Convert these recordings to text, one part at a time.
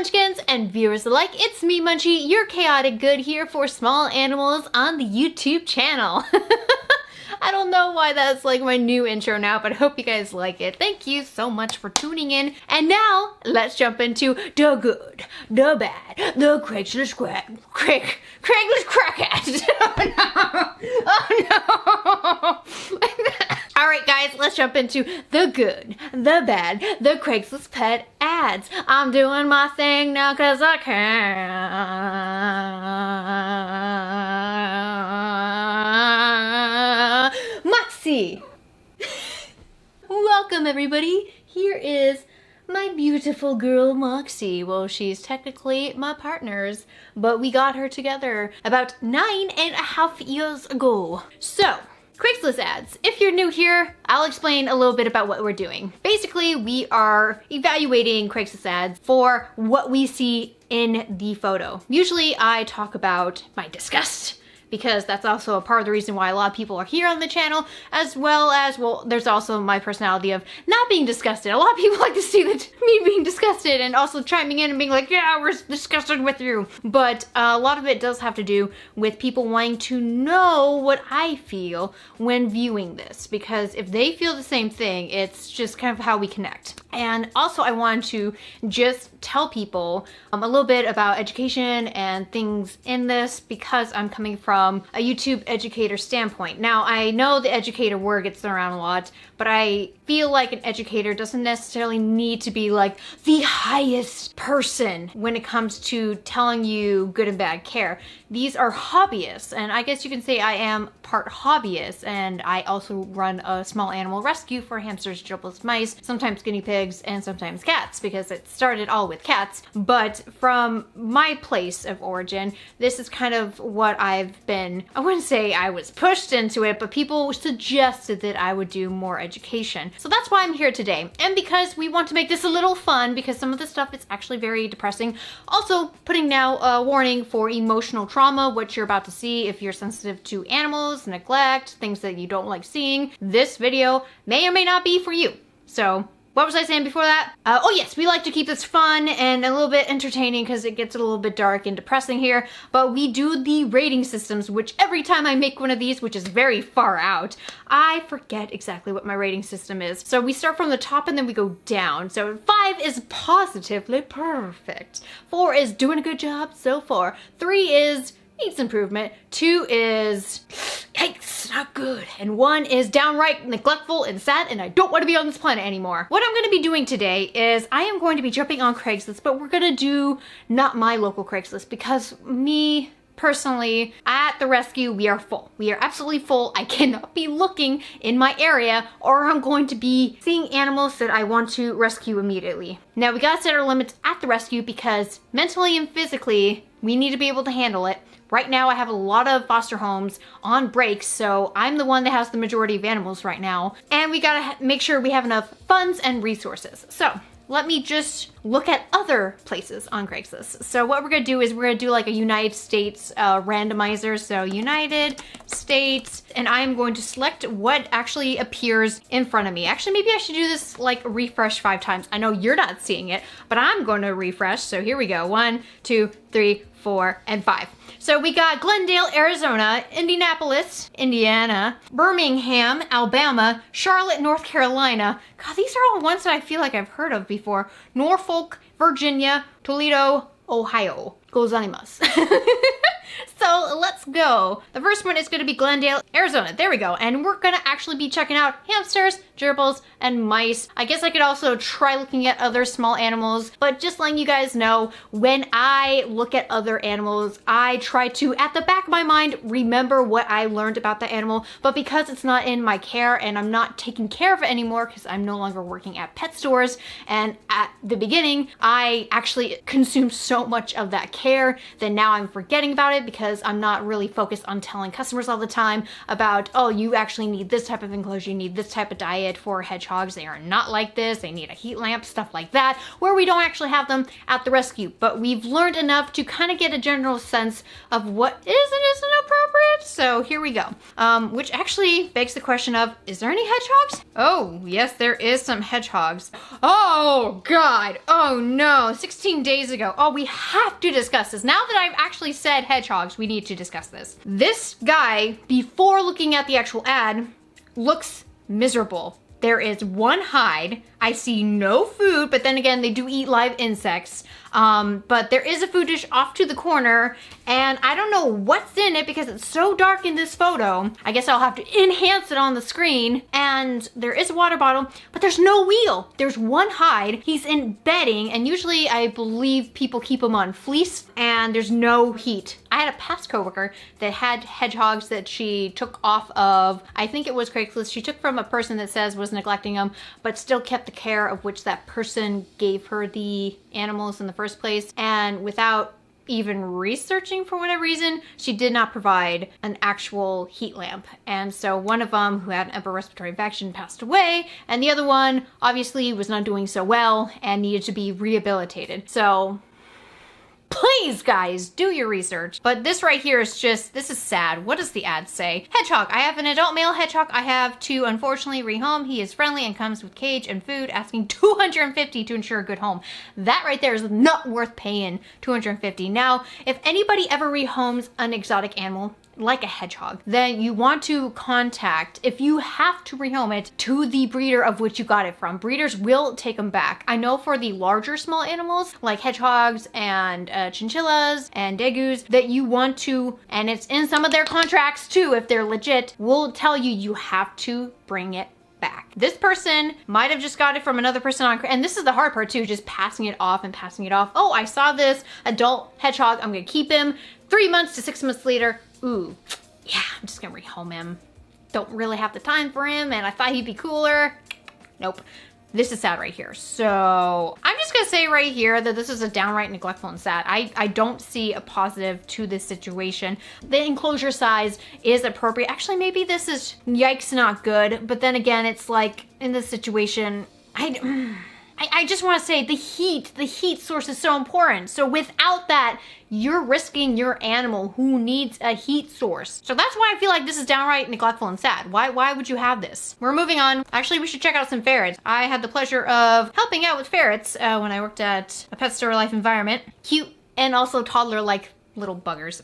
Munchkins and viewers alike, it's me Munchie, your chaotic good here for small animals on the YouTube channel. I don't know why that's like my new intro now, but I hope you guys like it. Thank you so much for tuning in. And now, let's jump into the good, the bad, the Craigslist Craigslist crackhead. Oh no! Alright guys, let's jump into the good, the bad, the Craigslist pet ads. I'm doing my thing now cause I can. Moxie! Welcome everybody. Here is my beautiful girl Moxie. Well, she's technically my partner's, but we got her together about 9.5 years ago. So, Craigslist ads. If you're new here, I'll explain a little bit about what we're doing. Basically, we are evaluating Craigslist ads for what we see in the photo. Usually I talk about my disgust, because that's also a part of the reason why a lot of people are here on the channel, as well as, well, there's also my personality of not being disgusted. A lot of people like to see me being disgusted and also chiming in and being like, yeah, we're disgusted with you. But a lot of it does have to do with people wanting to know what I feel when viewing this, because if they feel the same thing, it's just kind of how we connect. And also I wanted to just tell people a little bit about education and things in this, because I'm coming from a YouTube educator standpoint. Now, I know the educator word gets thrown around a lot, but I feel like an educator doesn't necessarily need to be like the highest person when it comes to telling you good and bad care. These are hobbyists, and I guess you can say I am part hobbyist, and I also run a small animal rescue for hamsters, gerbils, mice, sometimes guinea pigs, and sometimes cats, because it started all with cats. But from my place of origin, this is kind of what I've been, I wouldn't say I was pushed into it, but people suggested that I would do more education. So that's why I'm here today. And because we want to make this a little fun, because some of the stuff is actually very depressing. Also putting now a warning for emotional trauma, what you're about to see if you're sensitive to animals, neglect, things that you don't like seeing. This video may or may not be for you. So what was I saying before that? Oh yes, we like to keep this fun and a little bit entertaining because it gets a little bit dark and depressing here, but we do the rating systems, which every time I make one of these, which is very far out, I forget exactly what my rating system is. So we start from the top and then we go down. So 5 is positively perfect. 4 is doing a good job so far. 3 is needs improvement. 2 is yikes, not good. And 1 is downright neglectful and sad and I don't want to be on this planet anymore. What I'm going to be doing today is I am going to be jumping on Craigslist, but we're going to do not my local Craigslist, because me personally, at the rescue, we are full. We are absolutely full. I cannot be looking in my area or I'm going to be seeing animals that I want to rescue immediately. Now we gotta set our limits at the rescue because mentally and physically, we need to be able to handle it. Right now I have a lot of foster homes on breaks, so I'm the one that has the majority of animals right now. And we gotta make sure we have enough funds and resources. So let me just look at other places on Craigslist. So what we're gonna do is we're gonna do like a United States randomizer. So United States, and I'm going to select what actually appears in front of me. Actually, maybe I should do this like refresh 5 times. I know you're not seeing it, but I'm going to refresh. So here we go, 1, 2, 3, 4, and 5. So we got Glendale, Arizona, Indianapolis, Indiana, Birmingham, Alabama, Charlotte, North Carolina. God, these are all ones that I feel like I've heard of before. Norfolk, Virginia, Toledo, Ohio. Gozaimasu. So let's go. The first one is going to be Glendale, Arizona. There we go. And we're going to actually be checking out hamsters, gerbils, and mice. I guess I could also try looking at other small animals, but just letting you guys know, when I look at other animals, I try to, at the back of my mind, remember what I learned about the animal. But because it's not in my care and I'm not taking care of it anymore because I'm no longer working at pet stores, and at the beginning, I actually consumed so much of that care that now I'm forgetting about it it because I'm not really focused on telling customers all the time about, oh, you actually need this type of enclosure, you need this type of diet for hedgehogs. They are not like this. They need a heat lamp, stuff like that, where we don't actually have them at the rescue. But we've learned enough to kind of get a general sense of what is and isn't appropriate. So here we go. Which actually begs the question of, is there any hedgehogs? Oh, yes, there is some hedgehogs. Oh, God. Oh, no. 16 days ago. Oh, we have to discuss this. Now that I've actually said hedgehogs, we need to discuss this. This guy, before looking at the actual ad, looks miserable. There is one hide. I see no food, but then again, they do eat live insects. But there is a food dish off to the corner, and I don't know what's in it because it's so dark in this photo. I guess I'll have to enhance it on the screen. And there is a water bottle, but there's no wheel. There's one hide. He's in bedding, and usually I believe people keep him on fleece, and there's no heat. I had a past coworker that had hedgehogs that she took off of, I think it was Craigslist. She took from a person that says was neglecting them, but still kept the care of which that person gave her the animals in the first place. And without even researching for whatever reason, she did not provide an actual heat lamp. And so one of them, who had an upper respiratory infection, passed away, and the other one obviously was not doing so well and needed to be rehabilitated. So please, guys, do your research. But this right here is just, this is sad. What does the ad say? Hedgehog. I have an adult male hedgehog I have to unfortunately rehome. He is friendly and comes with cage and food, asking $250 to ensure a good home. That right there is not worth paying $250. Now, if anybody ever rehomes an exotic animal, like a hedgehog, then you want to contact, if you have to rehome it, to the breeder of which you got it from. Breeders will take them back. I know for the larger small animals like hedgehogs and chinchillas and degus that you want to, and it's in some of their contracts too, if they're legit, will tell you you have to bring it back. This person might have just got it from another person on, and this is the hard part too, just passing it off and passing it off. Oh, I saw this adult hedgehog, I'm gonna keep him. 3 months to 6 months later, ooh, yeah, I'm just gonna rehome him. Don't really have the time for him, and I thought he'd be cooler. Nope. This is sad right here. So I'm just gonna say right here that this is a downright neglectful and sad. I don't see a positive to this situation. The enclosure size is appropriate. Actually, maybe this is yikes not good, but then again, it's like in this situation, I just want to say the heat source is so important. So without that, you're risking your animal who needs a heat source. So that's why I feel like this is downright neglectful and sad. Why would you have this? We're moving on. Actually, we should check out some ferrets. I had the pleasure of helping out with ferrets when I worked at a pet store life environment. Cute and also toddler-like little buggers.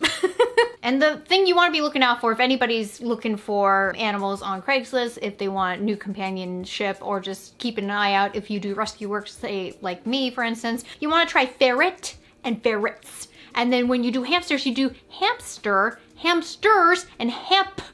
And the thing you want to be looking out for if anybody's looking for animals on Craigslist, if they want new companionship, or just keep an eye out if you do rescue work, say like me for instance, you want to try ferret and ferrets. And then when you do hamsters, you do hamster, hamsters, and hamster,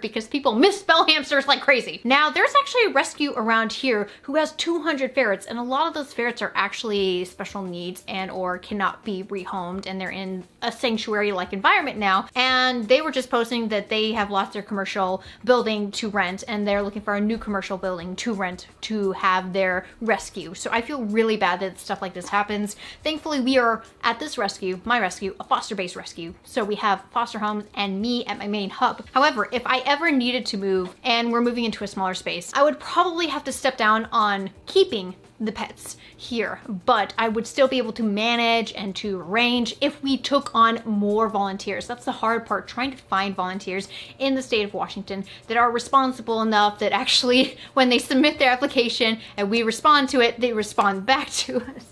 because people misspell hamsters like crazy. Now, there's actually a rescue around here who has 200 ferrets, and a lot of those ferrets are actually special needs and or cannot be rehomed, and they're in a sanctuary-like environment now. And they were just posting that they have lost their commercial building to rent, and they're looking for a new commercial building to rent to have their rescue. So I feel really bad that stuff like this happens. Thankfully, we are at this rescue, my rescue, a foster-based rescue. So we have foster homes and me at my main hub. However, if I ever needed to move and we're moving into a smaller space, I would probably have to step down on keeping the pets here, but I would still be able to manage and to arrange if we took on more volunteers. That's the hard part, trying to find volunteers in the state of Washington that are responsible enough that actually when they submit their application and we respond to it, they respond back to us.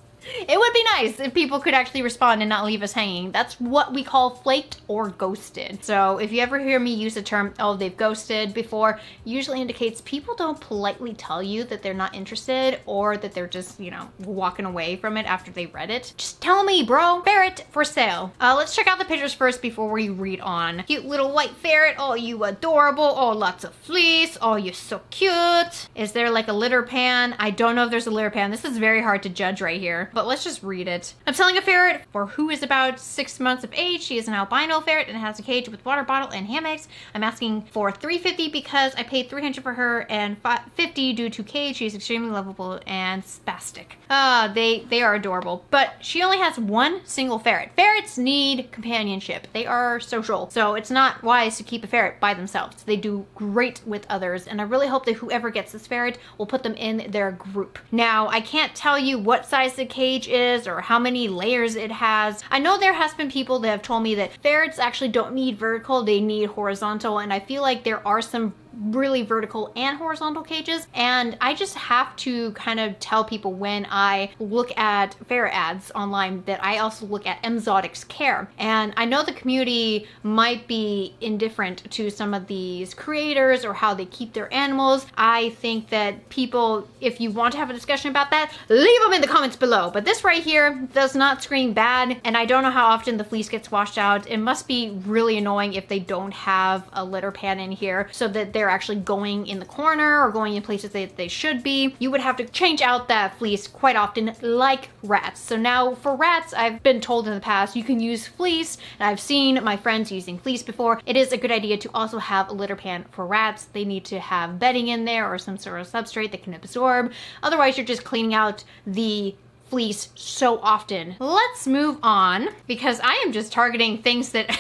It would be nice if people could actually respond and not leave us hanging. That's what we call flaked or ghosted. So if you ever hear me use the term, oh, they've ghosted before, usually indicates people don't politely tell you that they're not interested or that they're just, you know, walking away from it after they read it. Just tell me, bro. Ferret for sale. Let's check out the pictures first before we read on. Cute little white ferret. Oh, you adorable. Oh, lots of fleece. Oh, you're so cute. Is there like a litter pan? I don't know if there's a litter pan. This is very hard to judge right here. But let's just read read it. I'm selling a ferret for who is about 6 months of age. She is an albino ferret and has a cage with water bottle and hammocks. I'm asking for $350 because I paid $300 for her and $50 due to cage. She's extremely lovable and spastic. They are adorable, but she only has one single ferret. Ferrets need companionship. They are social, so it's not wise to keep a ferret by themselves. They do great with others, and I really hope that whoever gets this ferret will put them in their group. Now, I can't tell you what size the cage is or how many layers it has. I know there has been people that have told me that ferrets actually don't need vertical, they need horizontal, and I feel like there are some really vertical and horizontal cages, and I just have to kind of tell people when I look at ferret ads online that I also look at Exotics Care. And I know the community might be indifferent to some of these creators or how they keep their animals. I think that people, if you want to have a discussion about that, leave them in the comments below. But this right here does not scream bad, and I don't know how often the fleece gets washed out. It must be really annoying if they don't have a litter pan in here so that they're actually going in the corner or going in places that they should be. You would have to change out that fleece quite often, like rats. So now for rats, I've been told in the past you can use fleece, and I've seen my friends using fleece before. It is a good idea to also have a litter pan for rats. They need to have bedding in there or some sort of substrate that can absorb. Otherwise, you're just cleaning out the fleece so often. Let's move on, because I am just targeting things that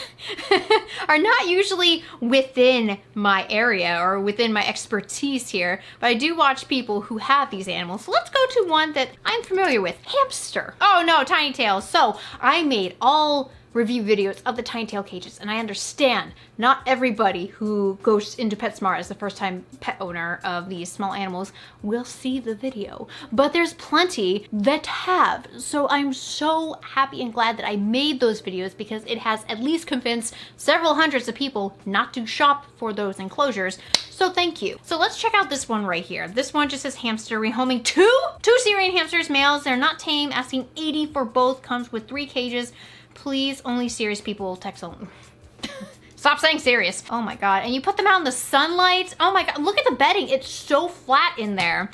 are not usually within my area or within my expertise here, but I do watch people who have these animals. So let's go to one that I'm familiar with, hamster. Oh no, tiny tails. So I made all review videos of the tiny tail cages, and I understand not everybody who goes into PetSmart as the first time pet owner of these small animals will see the video, but there's plenty that have. So I'm so happy and glad that I made those videos, because it has at least convinced several hundreds of people not to shop for those enclosures. So thank you. So let's check out this one right here. This one just says hamster, rehoming two Syrian hamsters, males. They're not tame, asking $80 for both, comes with 3 cages. Please, only serious people text on. Stop saying serious. Oh my god. And you put them out in the sunlight. Oh my god. Look at the bedding. It's so flat in there.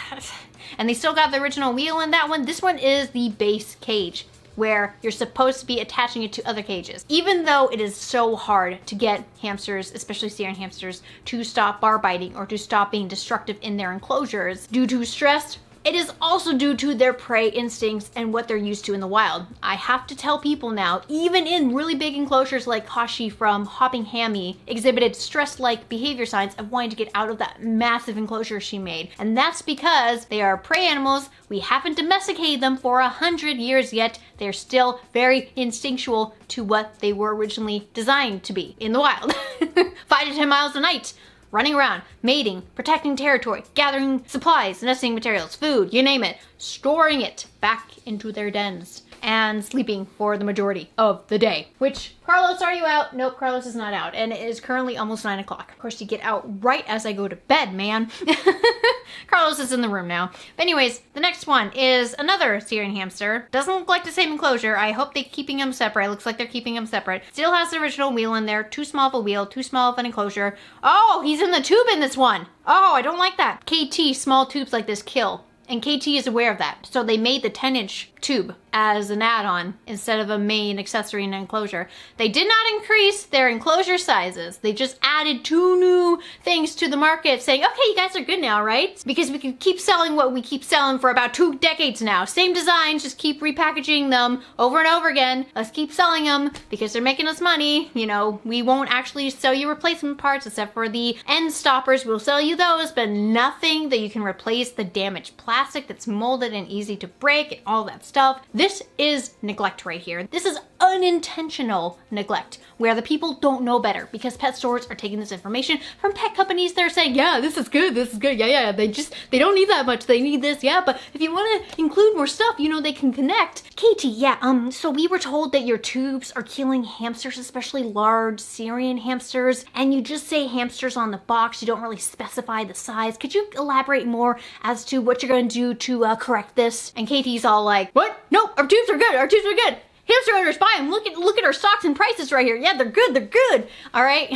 And they still got the original wheel in that one. This one is the base cage, where you're supposed to be attaching it to other cages. Even though it is so hard to get hamsters, especially Syrian hamsters, to stop bar biting or to stop being destructive in their enclosures due to stress, it is also due to their prey instincts and what they're used to in the wild. I have to tell people now, even in really big enclosures like Hashi from Hopping Hammy exhibited stress-like behavior signs of wanting to get out of that massive enclosure she made. And that's because they are prey animals. We haven't domesticated them for 100 years yet. They're still very instinctual to what they were originally designed to be in the wild. 5 to 10 miles a night. Running around, mating, protecting territory, gathering supplies, nesting materials, food, you name it, storing it back into their dens, and sleeping for the majority of the day. Which, Carlos, are you out? Nope, Carlos is not out, and it is currently almost 9 o'clock. Of course, you get out right as I go to bed, man. Carlos is in the room now. But anyways, the next one is another Syrian hamster. Doesn't look like the same enclosure. I hope they're keeping them separate. It looks like they're keeping them separate. Still has the original wheel in there. Too small of a wheel, too small of an enclosure. Oh, he's in the tube in this one. Oh, I don't like that. KT, small tubes like this kill. And KT is aware of that. So they made the 10-inch tube as an add-on instead of a main accessory and enclosure. They did not increase their enclosure sizes. They just added 2 new things to the market saying, okay, you guys are good now, right? Because we can keep selling what we keep selling for about 2 decades now. Same designs, just keep repackaging them over and over again. Let's keep selling them because they're making us money. You know, we won't actually sell you replacement parts except for the end stoppers. We'll sell you those, but nothing that you can replace the damaged plastic that's molded and easy to break and all that stuff. This is neglect right here. This is unintentional neglect, where the people don't know better because pet stores are taking this information from pet companies. They're saying, yeah, this is good, yeah, they don't need that much, they need this, yeah, but if you want to include more stuff, you know, they can connect. Katie, yeah, so we were told that your tubes are killing hamsters, especially large Syrian hamsters, and you just say hamsters on the box, you don't really specify the size. Could you elaborate more as to what you're going to do to correct this? And Katie's all like, what? Nope, our tubes are good, our tubes are good. Hamster owners buy them. Look at our stocks and prices right here. Yeah, they're good, they're good. All right.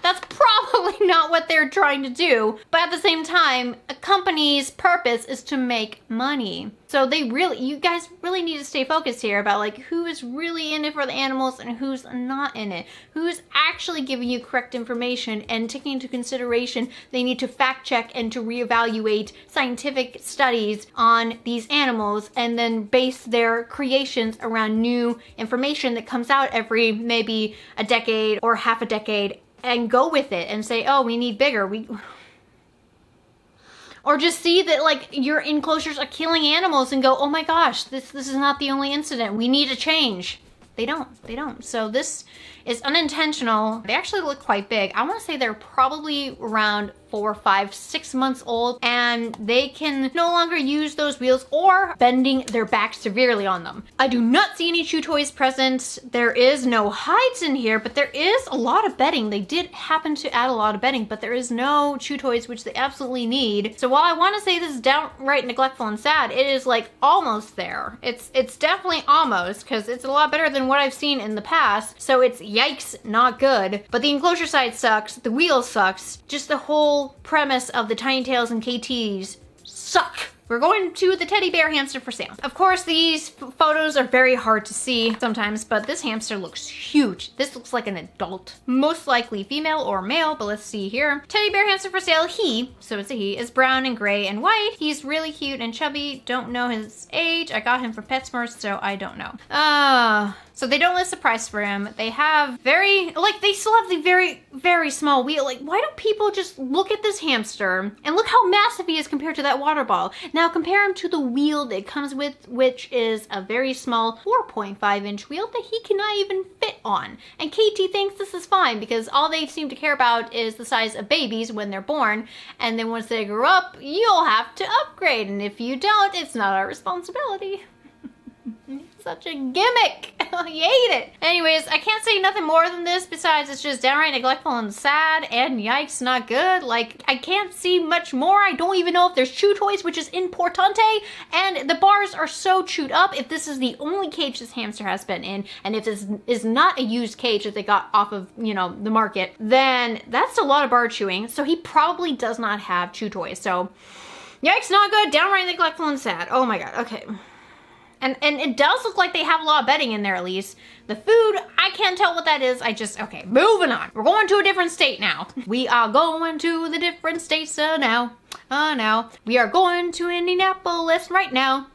That's probably not what they're trying to do. But at the same time, a company's purpose is to make money. So you guys really need to stay focused here about like who is really in it for the animals and who's not in it. Who's actually giving you correct information and taking into consideration they need to fact check and to reevaluate scientific studies on these animals and then base their creations around new information that comes out every maybe a decade or half a decade and go with it and say, oh, we need bigger. Or just see that like your enclosures are killing animals and go, oh my gosh, this is not the only incident. We need a change. They don't. So this is unintentional. They actually look quite big. I want to say they're probably around 4, 5, 6 months old, and they can no longer use those wheels or bending their back severely on them. I do not see any chew toys present. There is no hides in here, but there is a lot of bedding. They did happen to add a lot of bedding, but there is no chew toys, which they absolutely need. So while I want to say this is downright neglectful and sad, it is like almost there. It's definitely almost, because it's a lot better than what I've seen in the past. So it's yikes, not good. But the enclosure side sucks. The wheel sucks. Just the whole premise of the Tiny Tails and KTs suck. We're going to the teddy bear hamster for sale. Of course, these photos are very hard to see sometimes, but this hamster looks huge. This looks like an adult, most likely female or male, but let's see here. Teddy bear hamster for sale. So it's a he, is brown and gray and white. He's really cute and chubby. Don't know his age. I got him from PetSmart, so I don't know. So they don't list the price for him. They have they still have the very, very small wheel. Like, why don't people just look at this hamster and look how massive he is compared to that water ball? Now compare him to the wheel that it comes with, which is a very small 4.5-inch wheel that he cannot even fit on. And KT thinks this is fine because all they seem to care about is the size of babies when they're born. And then once they grow up, you'll have to upgrade. And if you don't, it's not our responsibility. Such a gimmick. I hate it. Anyways, I can't say nothing more than this besides it's just downright neglectful and sad and yikes, not good. Like, I can't see much more. I don't even know if there's chew toys, which is importante, and the bars are so chewed up. If this is the only cage this hamster has been in, and if this is not a used cage that they got off of, the market, then that's a lot of bar chewing. So he probably does not have chew toys. So yikes, not good, downright neglectful and sad. Oh my God, okay. And it does look like they have a lot of bedding in there at least. The food, I can't tell what that is. Okay, moving on. We're going to a different state now. We are going to the different states now. Now. We are going to Indianapolis right now.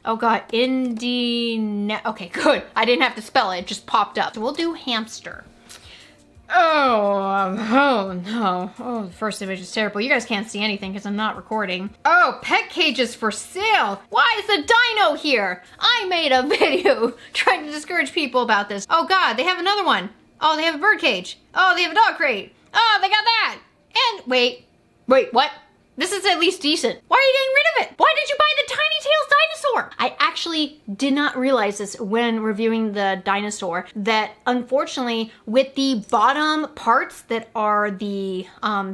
Oh God, okay, good. I didn't have to spell it, it just popped up. So we'll do hamster. Oh no. Oh, the first image is terrible. You guys can't see anything because I'm not recording. Oh, pet cages for sale. Why is the dino here? I made a video trying to discourage people about this. Oh God, they have another one. Oh, they have a bird cage. Oh, they have a dog crate. Oh, they got that. And wait, what? This is at least decent. Why are you getting rid of it? Why did you buy the Tiny Tails dinosaur? I actually did not realize this when reviewing the dinosaur, that unfortunately with the bottom parts that are the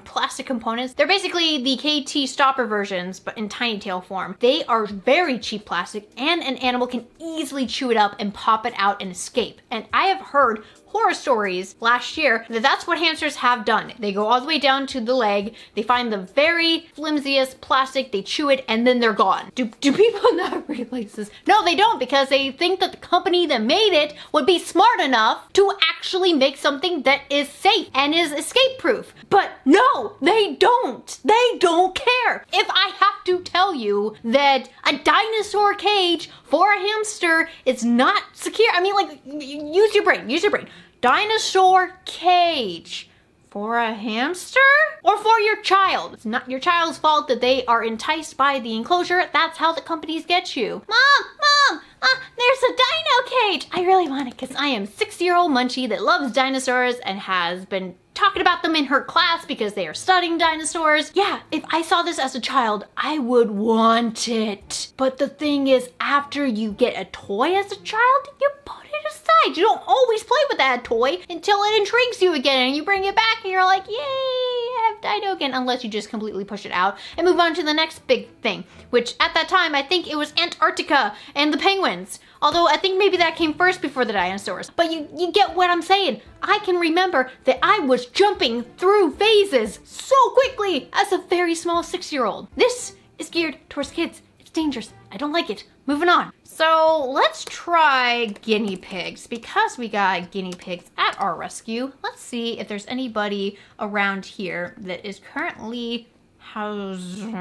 plastic components, they're basically the KT stopper versions, but in tiny tail form. They are very cheap plastic and an animal can easily chew it up and pop it out and escape. And I have heard horror stories last year that's what hamsters have done. They go all the way down to the leg, they find the very flimsiest plastic, they chew it, and then they're gone. Do people not realize this? No, they don't, because they think that the company that made it would be smart enough to actually make something that is safe and is escape proof. But no, they don't. They don't care. If I have to tell you that a dinosaur cage for a hamster is not secure, I mean, like, use your brain. Dinosaur cage for a hamster or for your child. It's not your child's fault that they are enticed by the enclosure. That's how the companies get you. Mom, there's a dino cage. I really want it because I am 6-year-old Munchie that loves dinosaurs and has been talking about them in her class because they are studying dinosaurs. Yeah, if I saw this as a child, I would want it. But the thing is, after you get a toy as a child, you put it aside. You don't always play with that toy until it intrigues you again and you bring it back and you're like, yay, I have dido again, unless you just completely push it out and move on to the next big thing, which at that time, I think it was Antarctica and the penguins. Although I think maybe that came first before the dinosaurs. But you get what I'm saying. I can remember that I was jumping through phases so quickly as a very small 6-year-old. This is geared towards kids. It's dangerous. I don't like it. Moving on. So let's try guinea pigs. Because we got guinea pigs at our rescue, let's see if there's anybody around here that is currently housing.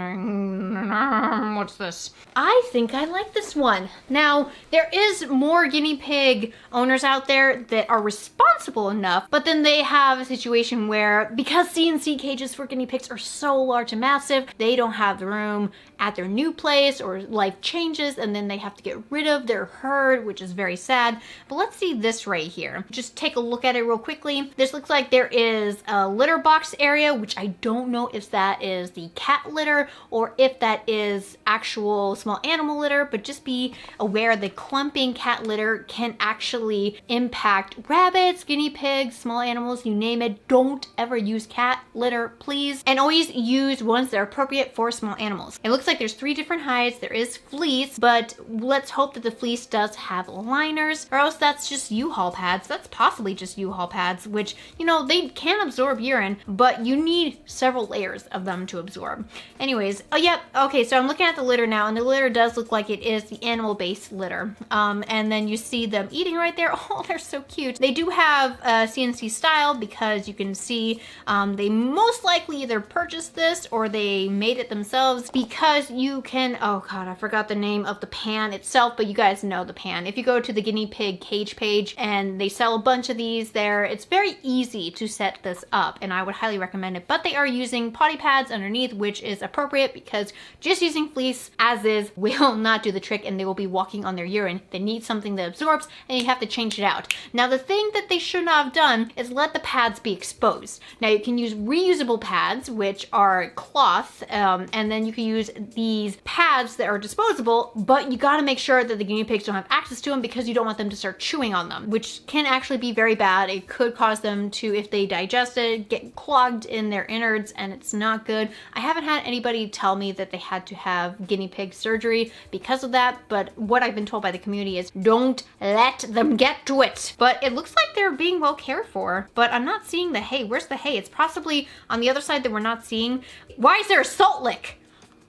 What's this? I think I like this one. Now, there is more guinea pig owners out there that are responsible enough, but then they have a situation where, because CNC cages for guinea pigs are so large and massive, they don't have the room at their new place, or life changes and then they have to get rid of their herd, which is very sad. But let's see this right here. Just take a look at it real quickly. This looks like there is a litter box area, which I don't know if that is the cat litter or if that is actual small animal litter, but just be aware that clumping cat litter can actually impact rabbits, guinea pigs, small animals, you name it. Don't ever use cat litter, please. And always use ones that are appropriate for small animals. It looks like there's 3 different hides. There is fleece, but let's hope that the fleece does have liners, or else that's just U-Haul pads. That's possibly just U-Haul pads, which, you know, they can absorb urine, but you need several layers of them to absorb. Anyways, oh yep, okay, so I'm looking at the litter now, and the litter does look like it is the animal-based litter. And then you see them eating right there. Oh, they're so cute. They do have CNC style because you can see they most likely either purchased this or they made it themselves, because you can, oh god, I forgot the name of the pan itself, but you guys know the pan. If you go to the guinea pig cage page and they sell a bunch of these there, it's very easy to set this up and I would highly recommend it. But they are using potty pads underneath, which is appropriate because just using fleece as is will not do the trick and they will be walking on their urine. They need something that absorbs and you have to change it out. Now the thing that they should not have done is let the pads be exposed. Now you can use reusable pads, which are cloth, and then you can use these pads that are disposable, but you got to make sure that the guinea pigs don't have access to them because you don't want them to start chewing on them, which can actually be very bad. It could cause them to, if they digest it, get clogged in their innards and it's not good. I haven't had anybody tell me that they had to have guinea pig surgery because of that, but what I've been told by the community is don't let them get to it. But it looks like they're being well cared for, but I'm not seeing the hay. Where's the hay? It's possibly on the other side that we're not seeing. Why is there a salt lick?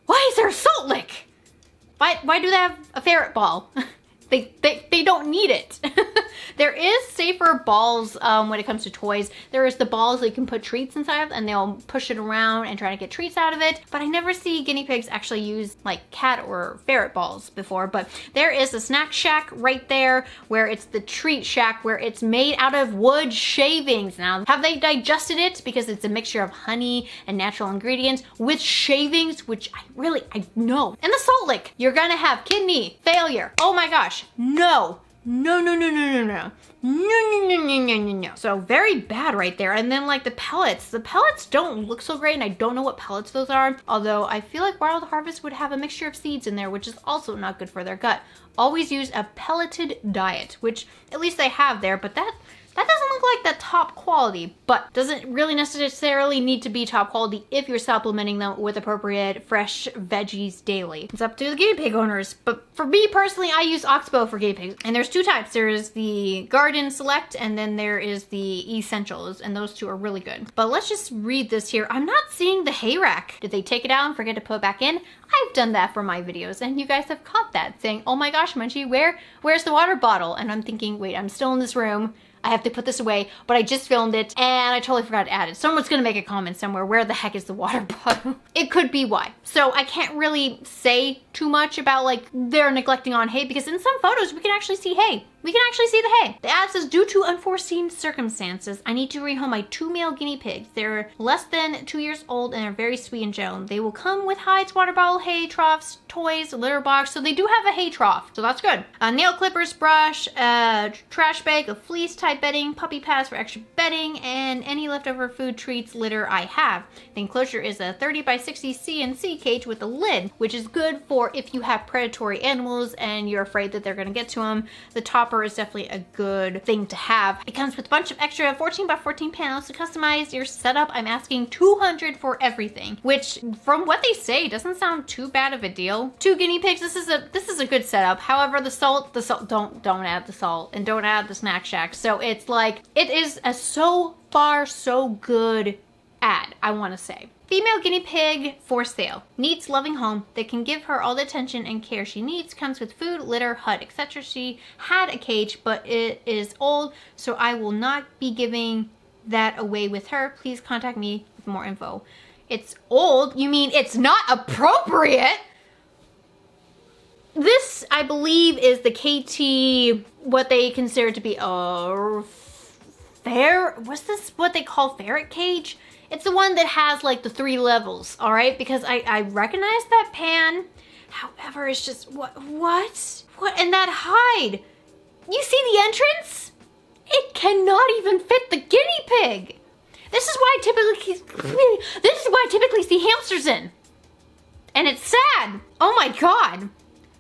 Why is there a salt lick? Why do they have a ferret ball? They don't need it. There is safer balls when it comes to toys. There is the balls that you can put treats inside of and they'll push it around and try to get treats out of it. But I never see guinea pigs actually use like cat or ferret balls before. But there is a snack shack right there where it's the treat shack where it's made out of wood shavings. Now, have they digested it? Because it's a mixture of honey and natural ingredients with shavings, which I know. And the salt lick, you're gonna have kidney failure. Oh my gosh, no. No, no, no, no, no, no. No, no, no, no, no, no, no. So very bad right there. And then like the pellets don't look so great and I don't know what pellets those are. Although I feel like Wild Harvest would have a mixture of seeds in there, which is also not good for their gut. Always use a pelleted diet, which at least they have there, but that doesn't look like the top quality, but doesn't really necessarily need to be top quality if you're supplementing them with appropriate fresh veggies daily. It's up to the guinea pig owners, but for me personally, I use Oxbow for guinea pigs. And there's 2 types. There is the Garden Select and then there is the Essentials, and those 2 are really good. But let's just read this here. I'm not seeing the hay rack. Did they take it out and forget to put it back in? I've done that for my videos and you guys have caught that saying, oh my gosh, Munchie, where's the water bottle? And I'm thinking, wait, I'm still in this room. I have to put this away, but I just filmed it and I totally forgot to add it. Someone's gonna make a comment somewhere, where the heck is the water bottle? It could be why. So I can't really say too much about like they're neglecting on hay because in some photos we can actually see hay. We can actually see the hay. The ad says, due to unforeseen circumstances, I need to rehome my 2 male guinea pigs. They're less than 2 years old and are very sweet and gentle. They will come with hides, water bottle, hay, troughs, toys, litter box. So they do have a hay trough, so that's good. Nail clippers, brush, trash bag of fleece type bedding, puppy pads for extra bedding, and any leftover food, treats, litter I have. The enclosure is a 30 by 60 CNC cage with a lid, which is good for if you have predatory animals and you're afraid that they're gonna get to them. The top topper is definitely a good thing to have. It comes with a bunch of extra 14 by 14 panels to customize your setup. I'm asking $200 for everything, which from what they say doesn't sound too bad of a deal. 2 guinea pigs, this is a good setup. However, the salt, don't add the salt and don't add the snack shack. So it's like, it is a so far so good ad, I want to say. Female guinea pig for sale. Needs loving home that can give her all the attention and care she needs. Comes with food, litter, hut, etc. She had a cage, but it is old, so I will not be giving that away with her. Please contact me with more info. It's old? You mean it's not appropriate? This, I believe, is the KT, what they consider to be a what's this, what they call ferret cage? It's the one that has like the 3 levels, all right? Because I recognize that pan. However, it's just, what? And that hide. You see the entrance? It cannot even fit the guinea pig. This is why I typically see hamsters in. And it's sad. Oh my God.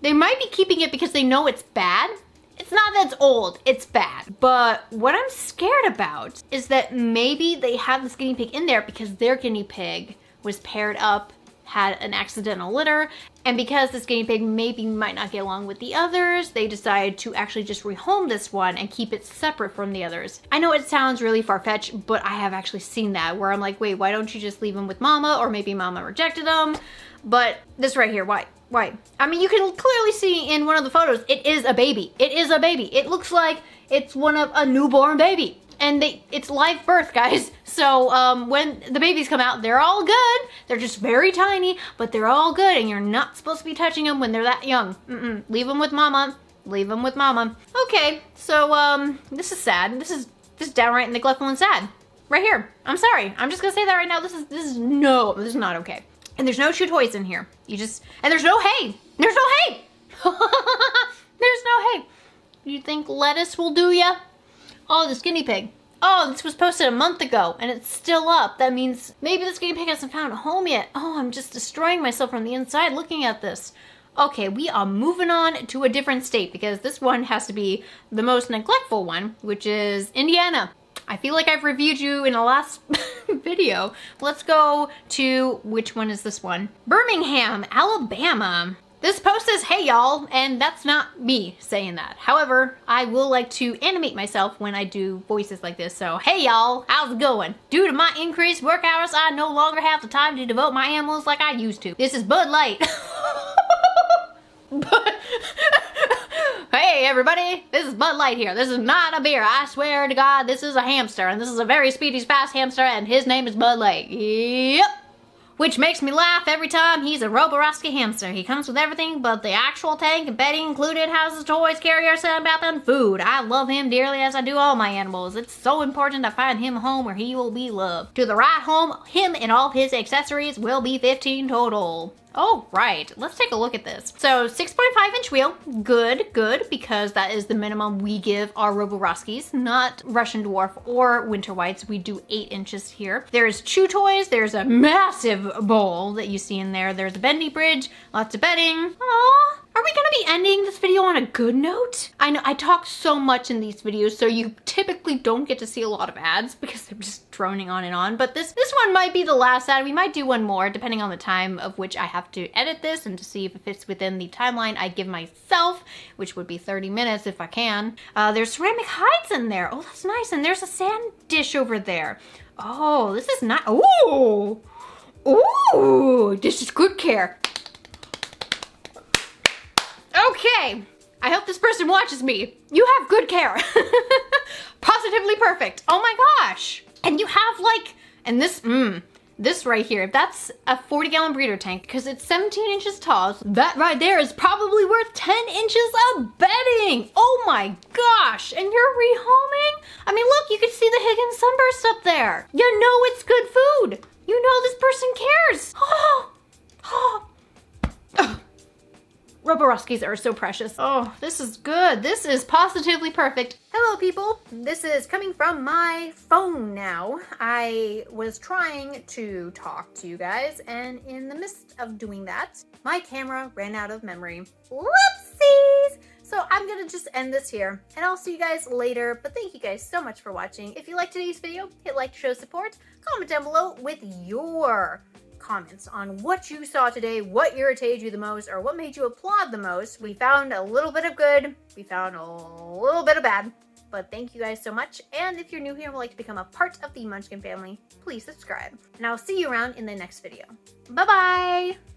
They might be keeping it because they know it's bad. It's not that it's old, it's bad. But what I'm scared about is that maybe they have this guinea pig in there because their guinea pig was paired up, had an accidental litter, and because this guinea pig maybe might not get along with the others, they decided to actually just rehome this one and keep it separate from the others. I know it sounds really far-fetched, but I have actually seen that where I'm like, wait, why don't you just leave him with mama? Or maybe mama rejected him. But this right here, why? I mean, you can clearly see in one of the photos, it is a baby. It is a baby. It looks like it's one of a newborn baby. And it's live birth, guys. So when the babies come out, they're all good. They're just very tiny, but they're all good. And you're not supposed to be touching them when they're that young. Leave them with mama. Leave them with mama. Okay, so this is sad. This is downright neglectful and sad. Right here. I'm sorry. I'm just gonna say that right now. This is not okay. And there's no chew toys in here. And there's no hay. There's no hay. There's no hay. You think lettuce will do ya? Oh, this guinea pig. Oh, this was posted a month ago and it's still up. That means maybe this guinea pig hasn't found a home yet. Oh, I'm just destroying myself from the inside looking at this. Okay, we are moving on to a different state because this one has to be the most neglectful one, which is Indiana. I feel like I've reviewed you in the last video. Let's go to, which one is this one? Birmingham, Alabama. This post says, hey y'all, and that's not me saying that. However, I will like to animate myself when I do voices like this. So, hey y'all, how's it going? Due to my increased work hours, I no longer have the time to devote my animals like I used to. This is Bud Light. Hey everybody, this is Bud Light here. This is not a beer. I swear to God, this is a hamster, and this is a very speedy, fast hamster, and his name is Bud Light. Yep. Which makes me laugh every time. He's a Roborowski hamster. He comes with everything but the actual tank and bedding included, houses, toys, carrier, sound bath, and food. I love him dearly as I do all my animals. It's so important to find him a home where he will be loved. To the right home, him and all his accessories will be 15 total. Oh, right. Let's take a look at this. So 6.5-inch wheel. Good, because that is the minimum we give our Roborowskis, not Russian Dwarf or Winter Whites. We do 8 inches here. There's chew toys. There's a massive bowl that you see in there. There's a bendy bridge, lots of bedding. Aww. Are we gonna be ending this video on a good note? I know I talk so much in these videos, so you typically don't get to see a lot of ads because they're just droning on and on. But this one might be the last ad. We might do one more depending on the time of which I have to edit this and to see if it fits within the timeline I give myself, which would be 30 minutes if I can. There's ceramic hides in there. Oh, that's nice. And there's a sand dish over there. Oh, this is not. Ooh, ooh, this is good care. Okay, I hope this person watches me. You have good care. Positively perfect. Oh my gosh. And you have like, and this right here, that's a 40-gallon breeder tank because it's 17 inches tall. So that right there is probably worth 10 inches of bedding. Oh my gosh. And you're rehoming? I mean, look, you can see the Higgins sunburst up there. You know it's good food. You know this person cares. Oh. Roborowskis are so precious. Oh, this is good. This is positively perfect. Hello, people. This is coming from my phone now. I was trying to talk to you guys, and in the midst of doing that, my camera ran out of memory. Whoopsies! So So I'm gonna just end this here, and I'll see you guys later, but thank you guys so much for watching. If you liked today's video, hit like to show support, comment down below with your comments on what you saw today, what irritated you the most, or what made you applaud the most. We found a little bit of good, we found a little bit of bad, but thank you guys so much. And if you're new here and would like to become a part of the Munchkin family, please subscribe. And I'll see you around in the next video. Bye-bye!